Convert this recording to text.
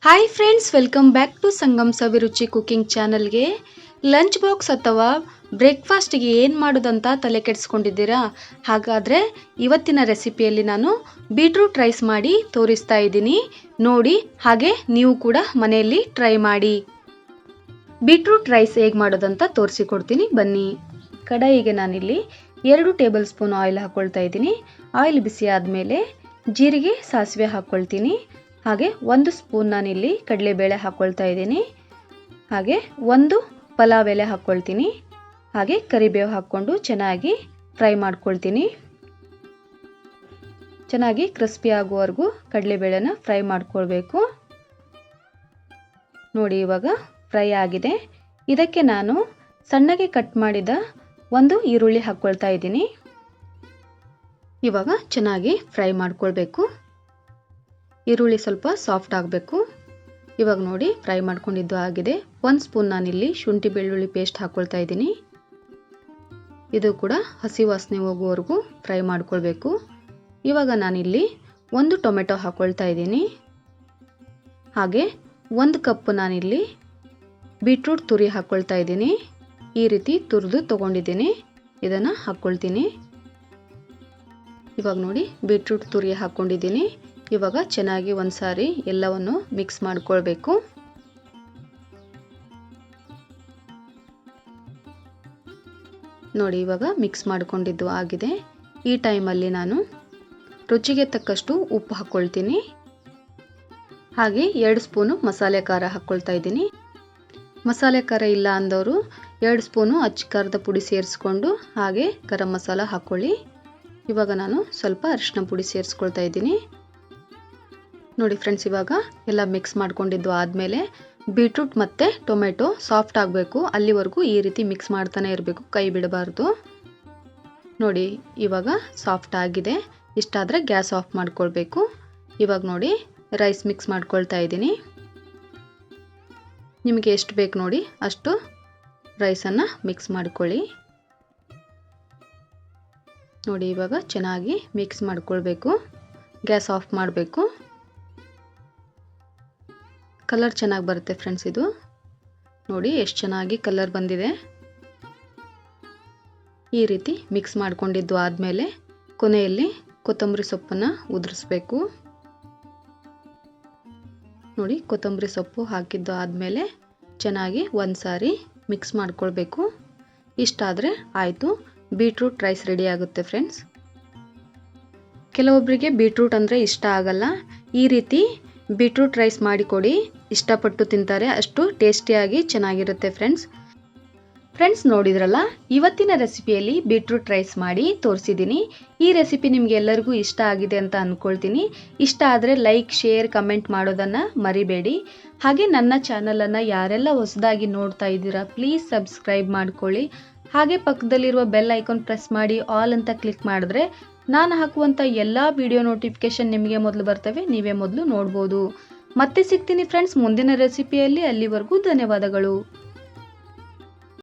Hi friends, welcome back to Sangam Saviruchi cooking ಚಾನಲ್ಗೆ. Lunch box ಅಥವಾ ಬ್ರೇಕ್ಫಾಸ್ಟ್ಗೆ ಏನು ಮಾಡೋದಂತ ತಲೆ ಕೆಡಿಸ್ಕೊಂಡಿದ್ದೀರಾ? ಹಾಗಾದರೆ ಇವತ್ತಿನ ರೆಸಿಪಿಯಲ್ಲಿ ನಾನು ಬೀಟ್ರೂಟ್ ರೈಸ್ ಮಾಡಿ ತೋರಿಸ್ತಾ ಇದ್ದೀನಿ. ನೋಡಿ, ಹಾಗೆ ನೀವು ಕೂಡ ಮನೆಯಲ್ಲಿ ಟ್ರೈ ಮಾಡಿ. ಬೀಟ್ರೂಟ್ ರೈಸ್ ಹೇಗೆ ಮಾಡೋದಂತ ತೋರಿಸಿಕೊಡ್ತೀನಿ ಬನ್ನಿ. ಕಡಾಯಿಗೆ ನಾನಿಲ್ಲಿ 2 ಟೇಬಲ್ ಸ್ಪೂನ್ ಆಯಿಲ್ ಹಾಕ್ಕೊಳ್ತಾ ಇದ್ದೀನಿ. ಆಯಿಲ್ ಬಿಸಿ ಆದಮೇಲೆ ಜೀರಿಗೆ, ಸಾಸಿವೆ ಹಾಕ್ಕೊಳ್ತೀನಿ. ಹಾಗೆ 1 ಸ್ಪೂನ್ ನಾನಿಲ್ಲಿ ಕಡಲೆಬೇಳೆ ಹಾಕ್ಕೊಳ್ತಾ ಇದ್ದೀನಿ. ಹಾಗೆ 1 ಪಲಾವ್ ಎಲೆ ಹಾಕ್ಕೊಳ್ತೀನಿ. ಹಾಗೆ ಕರಿಬೇವು ಹಾಕ್ಕೊಂಡು ಚೆನ್ನಾಗಿ ಫ್ರೈ ಮಾಡ್ಕೊಳ್ತೀನಿ. ಚೆನ್ನಾಗಿ ಕ್ರಿಸ್ಪಿ ಆಗುವವರೆಗೂ ಕಡಲೆಬೇಳೆನ ಫ್ರೈ ಮಾಡ್ಕೊಳ್ಬೇಕು. ನೋಡಿ, ಇವಾಗ ಫ್ರೈ ಆಗಿದೆ. ಇದಕ್ಕೆ ನಾನು ಸಣ್ಣಗೆ ಕಟ್ ಮಾಡಿದ 1 ಈರುಳ್ಳಿ ಹಾಕ್ಕೊಳ್ತಾ ಇದ್ದೀನಿ. ಇವಾಗ ಚೆನ್ನಾಗಿ ಫ್ರೈ ಮಾಡ್ಕೊಳ್ಬೇಕು. ಈರುಳ್ಳಿ ಸ್ವಲ್ಪ ಸಾಫ್ಟ್ ಆಗಬೇಕು. ಇವಾಗ ನೋಡಿ, ಫ್ರೈ ಮಾಡ್ಕೊಂಡಿದ್ದು ಆಗಿದೆ. 1 ಸ್ಪೂನ್ ನಾನಿಲ್ಲಿ ಶುಂಠಿ ಬೆಳ್ಳುಳ್ಳಿ ಪೇಸ್ಟ್ ಹಾಕ್ಕೊಳ್ತಾ ಇದ್ದೀನಿ. ಇದು ಕೂಡ ಹಸಿ ವಾಸನೆ ಹೋಗುವವರೆಗೂ ಫ್ರೈ ಮಾಡ್ಕೊಳ್ಬೇಕು. ಇವಾಗ ನಾನಿಲ್ಲಿ 1 ಟೊಮೆಟೊ ಹಾಕ್ಕೊಳ್ತಾ ಇದ್ದೀನಿ. ಹಾಗೆ 1 ಕಪ್ ನಾನಿಲ್ಲಿ ಬೀಟ್ರೂಟ್ ತುರಿ ಹಾಕ್ಕೊಳ್ತಾ ಇದ್ದೀನಿ. ಈ ರೀತಿ ತುರಿದು ತೊಗೊಂಡಿದ್ದೀನಿ. ಇದನ್ನು ಹಾಕ್ಕೊಳ್ತೀನಿ. ಇವಾಗ ನೋಡಿ, ಬೀಟ್ರೂಟ್ ತುರಿ ಹಾಕ್ಕೊಂಡಿದ್ದೀನಿ. ಇವಾಗ ಚೆನ್ನಾಗಿ ಒಂದ್ಸಾರಿ ಎಲ್ಲವನ್ನು ಮಿಕ್ಸ್ ಮಾಡ್ಕೊಳ್ಬೇಕು. ನೋಡಿ, ಇವಾಗ ಮಿಕ್ಸ್ ಮಾಡ್ಕೊಂಡಿದ್ದು ಆಗಿದೆ. ಈ ಟೈಮಲ್ಲಿ ನಾನು ರುಚಿಗೆ ತಕ್ಕಷ್ಟು ಉಪ್ಪು ಹಾಕ್ಕೊಳ್ತೀನಿ. ಹಾಗೆ 2 ಸ್ಪೂನು ಮಸಾಲೆ ಖಾರ ಹಾಕ್ಕೊಳ್ತಾ ಇದ್ದೀನಿ. ಮಸಾಲೆ ಖಾರ ಇಲ್ಲ ಅಂದವರು 2 ಸ್ಪೂನು ಅಚ್ಚ ಖಾರದ ಪುಡಿ ಸೇರಿಸ್ಕೊಂಡು ಹಾಗೆ ಗರಂ ಮಸಾಲ ಹಾಕ್ಕೊಳ್ಳಿ. ಇವಾಗ ನಾನು ಸ್ವಲ್ಪ ಅರಿಶಿನ ಪುಡಿ ಸೇರಿಸ್ಕೊಳ್ತಾ ಇದ್ದೀನಿ. ನೋಡಿ ಫ್ರೆಂಡ್ಸ್, ಇವಾಗ ಎಲ್ಲ ಮಿಕ್ಸ್ ಮಾಡ್ಕೊಂಡಿದ್ದು ಆದಮೇಲೆ ಬೀಟ್ರೂಟ್ ಮತ್ತು ಟೊಮೆಟೊ ಸಾಫ್ಟ್ ಆಗಬೇಕು. ಅಲ್ಲಿವರೆಗೂ ಈ ರೀತಿ ಮಿಕ್ಸ್ ಮಾಡ್ತಾನೆ ಇರಬೇಕು, ಕೈ ಬಿಡಬಾರ್ದು. ನೋಡಿ, ಇವಾಗ ಸಾಫ್ಟ್ ಆಗಿದೆ. ಇಷ್ಟಾದರೆ ಗ್ಯಾಸ್ ಆಫ್ ಮಾಡ್ಕೊಳ್ಬೇಕು. ಇವಾಗ ನೋಡಿ, ರೈಸ್ ಮಿಕ್ಸ್ ಮಾಡ್ಕೊಳ್ತಾ ಇದ್ದೀನಿ. ನಿಮಗೆ ಎಷ್ಟು ಬೇಕು ನೋಡಿ ಅಷ್ಟು ರೈಸನ್ನು ಮಿಕ್ಸ್ ಮಾಡ್ಕೊಳ್ಳಿ. ನೋಡಿ, ಇವಾಗ ಚೆನ್ನಾಗಿ ಮಿಕ್ಸ್ ಮಾಡ್ಕೊಳ್ಬೇಕು. ಗ್ಯಾಸ್ ಆಫ್ ಮಾಡಬೇಕು. ಕಲರ್ ಚೆನ್ನಾಗಿ ಬರುತ್ತೆ ಫ್ರೆಂಡ್ಸ್. ಇದು ನೋಡಿ ಎಷ್ಟು ಚೆನ್ನಾಗಿ ಕಲರ್ ಬಂದಿದೆ. ಈ ರೀತಿ ಮಿಕ್ಸ್ ಮಾಡ್ಕೊಂಡಿದ್ದು ಆದಮೇಲೆ ಕೊನೆಯಲ್ಲಿ ಕೊತ್ತಂಬರಿ ಸೊಪ್ಪನ್ನು ಉದುರಿಸ್ಬೇಕು. ನೋಡಿ, ಕೊತ್ತಂಬರಿ ಸೊಪ್ಪು ಹಾಕಿದ್ದು ಆದಮೇಲೆ ಚೆನ್ನಾಗಿ ಒಂದ್ಸಾರಿ ಮಿಕ್ಸ್ ಮಾಡ್ಕೊಳ್ಬೇಕು. ಇಷ್ಟಾದರೆ ಆಯಿತು, ಬೀಟ್ರೂಟ್ ರೈಸ್ ರೆಡಿ ಆಗುತ್ತೆ ಫ್ರೆಂಡ್ಸ್. ಕೆಲವೊಬ್ಬರಿಗೆ ಬೀಟ್ರೂಟ್ ಅಂದರೆ ಇಷ್ಟ ಆಗಲ್ಲ. ಈ ರೀತಿ ಬೀಟ್ರೂಟ್ ರೈಸ್ ಮಾಡಿಕೊಡಿ, ಇಷ್ಟಪಟ್ಟು ತಿಂತಾರೆ. ಅಷ್ಟು ಟೇಸ್ಟಿಯಾಗಿ ಚೆನ್ನಾಗಿರುತ್ತೆ ಫ್ರೆಂಡ್ಸ್ ನೋಡಿದ್ರಲ್ಲ, ಇವತ್ತಿನ ರೆಸಿಪಿಯಲ್ಲಿ ಬೀಟ್ರೂಟ್ ರೈಸ್ ಮಾಡಿ ತೋರಿಸಿದ್ದೀನಿ. ಈ ರೆಸಿಪಿ ನಿಮಗೆ ಎಲ್ಲರಿಗೂ ಇಷ್ಟ ಆಗಿದೆ ಅಂತ ಅಂದ್ಕೊಳ್ತೀನಿ. ಇಷ್ಟ ಆದರೆ ಲೈಕ್, ಶೇರ್, ಕಮೆಂಟ್ ಮಾಡೋದನ್ನು ಮರಿಬೇಡಿ. ಹಾಗೆ ನನ್ನ ಚಾನಲನ್ನು ಯಾರೆಲ್ಲ ಹೊಸದಾಗಿ ನೋಡ್ತಾ ಇದ್ದೀರಾ ಪ್ಲೀಸ್ ಸಬ್ಸ್ಕ್ರೈಬ್ ಮಾಡ್ಕೊಳ್ಳಿ. ಹಾಗೆ ಪಕ್ಕದಲ್ಲಿರುವ ಬೆಲ್ ಐಕಾನ್ ಪ್ರೆಸ್ ಮಾಡಿ ಆಲ್ ಅಂತ ಕ್ಲಿಕ್ ಮಾಡಿದ್ರೆ ನಾನು ಹಾಕುವಂಥ ಎಲ್ಲ ವಿಡಿಯೋ ನೋಟಿಫಿಕೇಶನ್ ನಿಮಗೆ ಮೊದಲು ಬರ್ತವೆ, ನೀವೇ ಮೊದಲು ನೋಡ್ಬೋದು. ಮತ್ತೆ ಸಿಗ್ತೀನಿ ಫ್ರೆಂಡ್ಸ್ ಮುಂದಿನ ರೆಸಿಪಿಯಲ್ಲಿ. ಅಲ್ಲಿವರೆಗೂ ಧನ್ಯವಾದಗಳು.